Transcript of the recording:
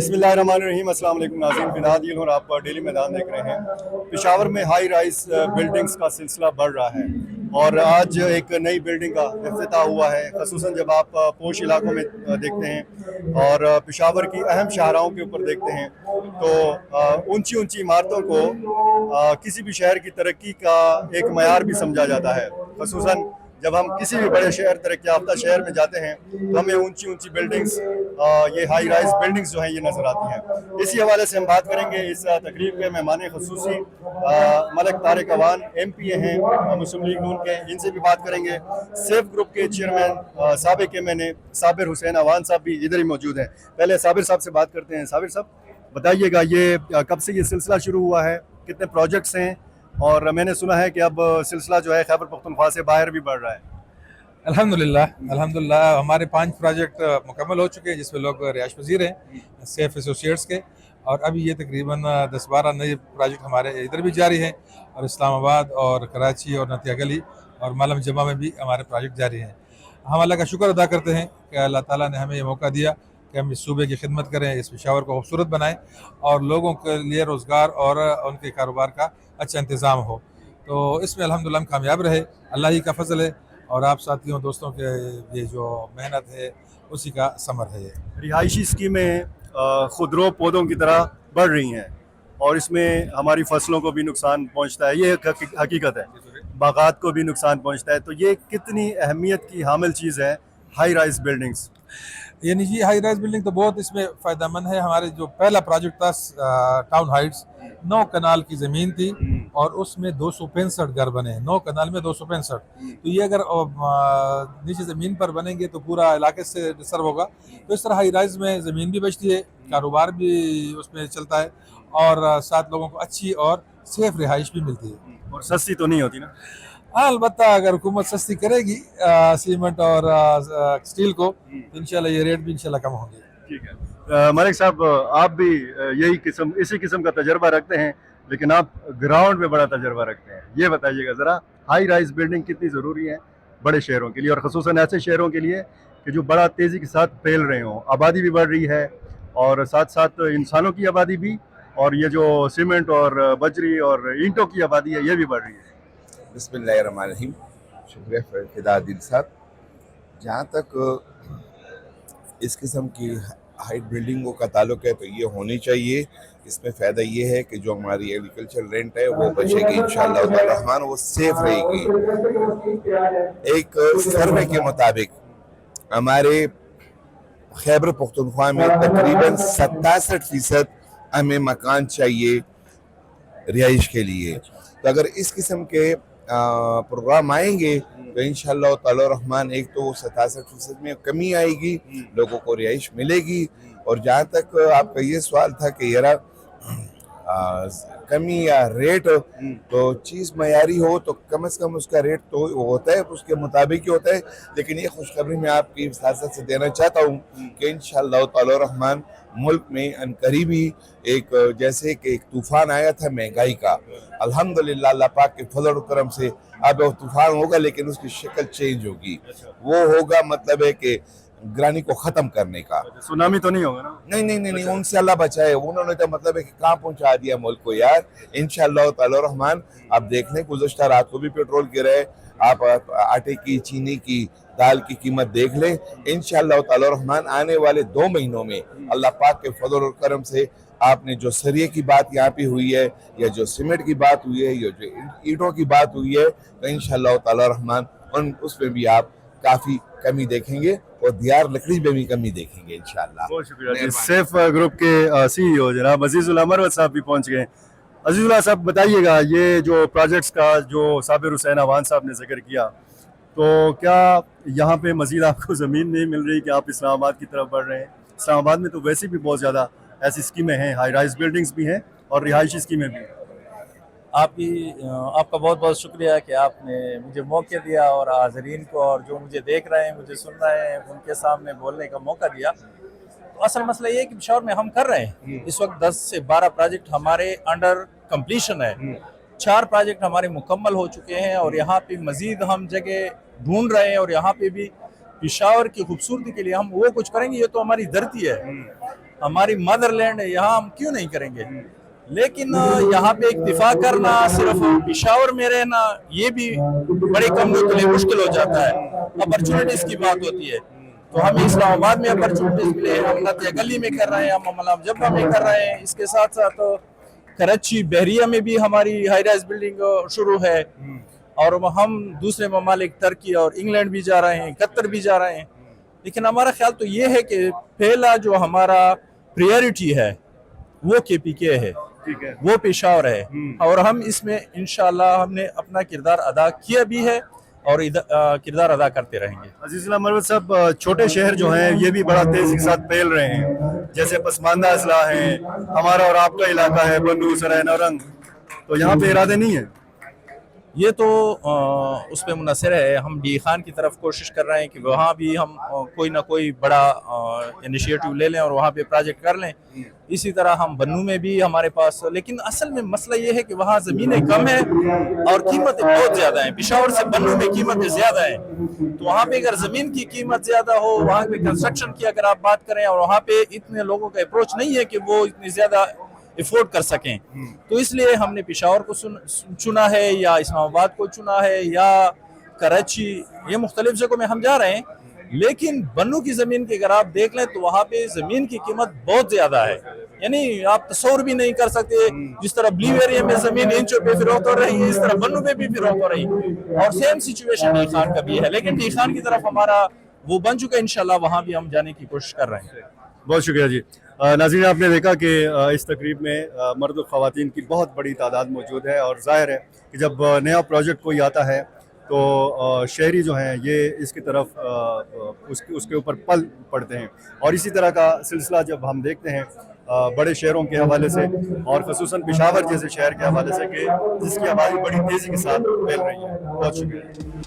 बिस्मिल्लाहिर्रहमानिर्रहीम। अस्सलाम वालेकुम नाज़रीन, बिनादिल और आप डेली मैदान देख रहे हैं। पेशावर में हाई राइज बिल्डिंग्स का सिलसिला बढ़ रहा है और आज एक नई बिल्डिंग का इफ्तिताह हुआ है। ख़ुसूसन जब आप पोश इलाकों में देखते हैं और पेशावर की अहम शाहराहों के ऊपर देखते हैं तो ऊंची ऊंची इमारतों को किसी भी शहर की तरक्की का एक मयार भी समझा जाता है। ख़ुसूसन जब हम किसी भी बड़े शहर, तरक्की याफ्ता शहर में जाते हैं तो हमें ऊंची ऊंची बिल्डिंग्स, ये हाई राइज बिल्डिंग्स जो हैं ये नज़र आती हैं। इसी हवाले से हम बात करेंगे। इस तकरीब के मेहमान खसूसी मलिक तारिक अवान MP हैं मुस्लिम लीग नून के, इनसे भी बात करेंगे। सेफ ग्रुप के चेयरमैन साबिक MNA साबिर हुसैन अवान साहब भी इधर ही मौजूद हैं। पहले साबिर साहब से बात करते हैं। साबिर साहब, बताइएगा ये कब से ये सिलसिला शुरू हुआ है, कितने प्रोजेक्ट्स हैं, और मैंने सुना है कि अब सिलसिला जो है खैबर पख्तूनख्वा से बाहर भी बढ़ रहा है। अल्हम्दुलिल्लाह हमारे 5 प्रोजेक्ट मुकम्मल हो चुके हैं, जिसमें लोग रिहाइश पजीर हैं सेफ एसोसिएट्स के, और अभी ये तकरीबन 10-12 नए प्रोजेक्ट हमारे इधर भी जारी हैं, और इस्लामाबाद और कराची और नतिया गली और मालम जमा में भी हमारे प्रोजेक्ट जारी हैं। हम अल्लाह का शुक्र अदा करते हैं कि अल्लाह ताला ने हमें ये मौका दिया कि हम इस सूबे की खिदमत करें, इस पेशावर को खूबसूरत बनाएं और लोगों के लिए रोज़गार और उनके कारोबार का अच्छा इंतज़ाम हो। तो इसमें अल्हम्दुलिल्लाह हम कामयाब रहे, अल्लाह ही का फजल है, और आप साथियों दोस्तों के ये जो मेहनत है उसी का समर है। रिहायशी स्कीमें खुदरो पौधों की तरह बढ़ रही हैं और इसमें हमारी फसलों को भी नुकसान पहुंचता है, ये हकीकत है। बागात को भी नुकसान पहुंचता है। तो ये कितनी अहमियत की हामिल चीज़ है हाई राइज बिल्डिंग्स। यानी जी हाई राइज बिल्डिंग तो बहुत इसमें फ़ायदेमंद है। हमारे जो पहला प्रोजेक्ट था टाउन हाइट्स, 9 कनाल की ज़मीन थी और उसमें 265 घर बने, 9 कनाल में 265। तो ये अगर नीचे ज़मीन पर बनेंगे तो पूरा इलाके से डिस्टर्ब होगा। तो इस तरह हाई राइज में ज़मीन भी बचती है, कारोबार भी उसमें चलता है, और साथ लोगों को अच्छी और सेफ रिहाइश भी मिलती है। और सस्ती तो नहीं होती ना? हाँ, अलबत्ता अगर हुकूमत सस्ती करेगी सीमेंट और स्टील को, तो इंशाल्लाह ये रेट भी इंशाल्लाह कम होंगे। ठीक है। मलिक साहब, आप भी इसी किस्म का तजर्बा रखते हैं, लेकिन आप ग्राउंड में बड़ा तजर्बा रखते हैं। ये बताइएगा ज़रा, हाई राइज बिल्डिंग कितनी ज़रूरी है बड़े शहरों के लिए, और ख़ुसूसन ऐसे शहरों के लिए कि जो बड़ा तेज़ी के साथ फैल रहे हों, आबादी भी बढ़ रही है और साथ साथ इंसानों की आबादी भी, और ये जो सीमेंट और बजरी और ईंटों की आबादी है ये भी बढ़ रही है। बिस्मिल्लाहिर्रहमानिर्रहीम। शुक्रिया फिदा दिल साहब। जहाँ तक इस किस्म की हाइट बिल्डिंगों का ताल्लुक है तो ये होनी चाहिए। इसमें फ़ायदा ये है कि जो हमारी एग्रीकल्चर रेंट है वो बचेगी इंशाअल्लाह ताला रहमान, वो सेफ रहेगी। एक सर्वे के मुताबिक हमारे खैबर पख्तूनख्वा में तकरीबन 67% हमें मकान चाहिए रिहाइश के लिए। तो अगर इस किस्म के प्रोग्राम आएंगे तो इंशाअल्लाह ताला रहमान एक तो 67% में कमी आएगी, लोगों को रिहाइश मिलेगी। और जहाँ तक आपका ये सवाल था कि यार कमी या रेट, तो चीज़ मयारी हो तो कम से कम उसका रेट तो होता है, उसके मुताबिक ही होता है। लेकिन ये खुशखबरी मैं आपकी साथ से देना चाहता हूँ कि इंशाअल्लाह ताला रहमान मुल्क में अनकरीबी एक जैसे कि एक तूफ़ान आया था महंगाई का, अल्हम्दुलिल्लाह अल्लाह पाक के फजल और करम से अब वो तूफ़ान होगा, लेकिन उसकी शक्ल चेंज होगी। वो होगा मतलब है कि ग्रानी को ख़त्म करने का। सुनामी तो नहीं होगा ना? नहीं, उनसे अल्लाह बचाए। उन्होंने तो मतलब है कि कहाँ पहुँचा दिया मुल्क को यार। इंशाअल्लाह ताला रहमान आप देख लें, गुज़श्ता रात को भी पेट्रोल गिरा है, आप आटे की, चीनी की, दाल की कीमत देख लें। इंशाअल्लाह ताला रहमान आने वाले 2 महीनों में अल्लाह पाक के फजल और करम से आपने जो सरिये की बात यहाँ पे हुई है, या जो सीमेंट की बात हुई है, या जो ईंटों की बात हुई है, तो इंशाअल्लाह ताला रहमान उसमें भी आप काफ़ी कमी देखेंगे और दियार लकड़ी में भी कमी देखेंगे इंशाअल्लाह। बहुत शुक्रिया। सेफ ग्रुप के CEO जनाब अजीजुल अमरवत साहब भी पहुँच गए। अजीजुल्लाह साहब, बताइएगा ये जो प्रोजेक्ट्स का जो साबिर हुसैन अवान साहब ने जिक्र किया, तो क्या यहाँ पे मज़ीद आपको ज़मीन नहीं मिल रही कि आप इस्लामाबाद की तरफ बढ़ रहे हैं? इस्लामाबाद में तो वैसे भी बहुत ज़्यादा ऐसी स्कीमें हैं, हाई राइज बिल्डिंग्स भी हैं और रिहायशी स्कीमें भी। आपका बहुत बहुत शुक्रिया कि आपने मुझे मौका दिया और हाज़रीन को, और जो मुझे देख रहे हैं, मुझे सुन रहे हैं, उनके सामने बोलने का मौका दिया। तो असल मसला ये है कि पेशावर में हम कर रहे हैं इस वक्त 10 से 12 प्रोजेक्ट हमारे अंडर कंप्लीशन है। 4 प्रोजेक्ट हमारे मुकम्मल हो चुके हैं और यहाँ पे मज़ीद हम जगह ढूंढ रहे हैं, और यहाँ पे भी पेशावर की खूबसूरती के लिए हम वो कुछ करेंगे। ये तो हमारी धरती है, ہماری مدر لینڈ ہے, یہاں ہم کیوں نہیں کریں گے؟ لیکن یہاں پہ اکتفا کرنا, صرف پشاور میں رہنا, یہ بھی بڑے کموں کے لیے مشکل ہو جاتا ہے. اپرچونٹیز کی بات ہوتی ہے, تو ہمیں اسلام آباد میں اپرچونٹیز ملے, ہم نتیہ گلی میں کر رہے ہیں, ہم ملام جبہ میں کر رہے ہیں. اس کے ساتھ ساتھ کراچی بحریہ میں بھی ہماری ہائی رائز بلڈنگ شروع ہے, اور ہم دوسرے ممالک ترکی اور انگلینڈ بھی جا رہے ہیں, قطر بھی جا رہے ہیں. لیکن ہمارا خیال تو یہ ہے کہ پہلا جو ہمارا پریورٹی ہے وہ کے پی کے ہے, وہ پشاور ہے, اور ہم اس میں انشاءاللہ ہم نے اپنا کردار ادا کیا بھی ہے اور کردار ادا کرتے رہیں گے. عزیز اللہ مروت صاحب, چھوٹے شہر جو ہیں یہ بھی بڑا تیزی کے ساتھ پھیل رہے ہیں, جیسے پسماندہ اضلاع ہیں, ہمارا اور آپ کا علاقہ ہے بنو سرائے نورنگ, تو یہاں پہ ارادے نہیں ہیں؟ یہ تو اس پہ منحصر ہے. ہم ڈی خان کی طرف کوشش کر رہے ہیں کہ وہاں بھی ہم کوئی نہ کوئی بڑا انیشیٹو لے لیں اور وہاں پہ پروجیکٹ کر لیں. اسی طرح ہم بنو میں بھی ہمارے پاس, لیکن اصل میں مسئلہ یہ ہے کہ وہاں زمینیں کم ہیں اور قیمتیں بہت زیادہ ہیں. پشاور سے بنو میں قیمتیں زیادہ ہیں, تو وہاں پہ اگر زمین کی قیمت زیادہ ہو, وہاں پہ کنسٹرکشن کی اگر آپ بات کریں, اور وہاں پہ اتنے لوگوں کا اپروچ نہیں ہے کہ وہ اتنی زیادہ افورڈ کر سکیں, تو اس لیے ہم نے پشاور کو چنا ہے, یا اسلام آباد کو چنا ہے, یا کراچی, یہ مختلف جگہوں میں ہم جا رہے ہیں. لیکن بنو کی زمین کی اگر آپ دیکھ لیں تو وہاں پہ زمین کی قیمت بہت زیادہ ہے, یعنی آپ تصور بھی نہیں کر سکتے. جس طرح بلیو ایریا میں زمین انچوں پہ فروخت ہو رہی ہے, اس طرح بنو پہ بھی فروخت ہو رہی ہے, اور سیم سچویشن ڈی خان کا بھی ہے. لیکن ڈی خان کی طرف ہمارا وہ بن چکا, انشاءاللہ وہاں بھی ہم جانے کی کوشش کر رہے ہیں. بہت شکریہ جی. ناظرین, آپ نے دیکھا کہ اس تقریب میں مرد و خواتین کی بہت بڑی تعداد موجود ہے, اور ظاہر ہے کہ جب نیا پروجیکٹ کوئی آتا ہے تو شہری جو ہیں یہ اس کی طرف اس کے اوپر پل پڑتے ہیں. اور اسی طرح کا سلسلہ جب ہم دیکھتے ہیں بڑے شہروں کے حوالے سے, اور خصوصاً پشاور جیسے شہر کے حوالے سے کہ جس کی آبادی بڑی تیزی کے ساتھ پھیل رہی ہے. بہت شکریہ.